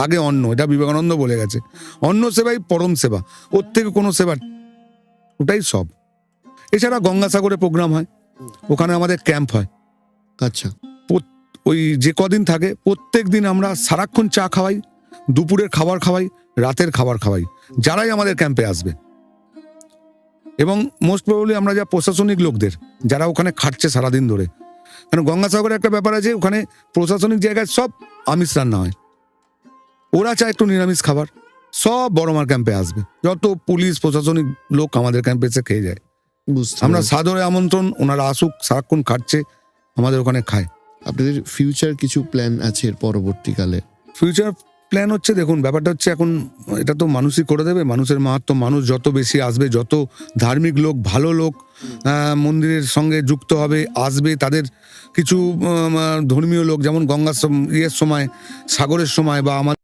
আগে অন্ন, এটা বিবেকানন্দ বলে গেছে, অন্ন সেবাই পরম সেবা, ওর থেকে কোনো সেবা, ওটাই সব। এছাড়া গঙ্গাসাগরে প্রোগ্রাম হয়, ওখানে আমাদের ক্যাম্প হয়। আচ্ছা, ওই যে কদিন থাকে প্রত্যেক দিন আমরা সারাক্ষণ চা খাওয়াই, দুপুরের খাবার খাওয়াই, রাতের খাবার খাওয়াই যারাই আমাদের ক্যাম্পে আসবে। এবং মোস্ট প্রবাবলি আমরা যা প্রশাসনিক লোকদের যারা ওখানে খাটছে সারাদিন ধরে, কারণ গঙ্গাসাগরে একটা ব্যাপার আছে, ওখানে প্রশাসনিক জায়গায় সব আমিষ রান্না হয়, ওরা চায় একটু নিরামিষ খাবার, সব বড়মার ক্যাম্পে আসবে, যত পুলিশ প্রশাসনিক লোক আমাদের ক্যাম্পে এসে খেয়ে যায়। বুঝতে আমরা পেরেছি। সাদরে আমন্ত্রণ, ওনারা আসুক, সারাক্ষণ খাটছে আমাদের ওখানে খায়। আপনাদের ফিউচার কিছু প্ল্যান আছে এর পরবর্তীকালে? ফিউচার প্ল্যান হচ্ছে, দেখুন ব্যাপারটা হচ্ছে এখন এটা তো মানুষই করে দেবে, মানুষের মাহাত্ম্য, মানুষ যত বেশি আসবে, যত ধার্মিক লোক, ভালো লোক মন্দিরের সঙ্গে যুক্ত হবে, আসবে, তাদের কিছু ধর্মীয় লোক যেমন গঙ্গার ইয়ের সময়, সাগরের সময় বা আমাদের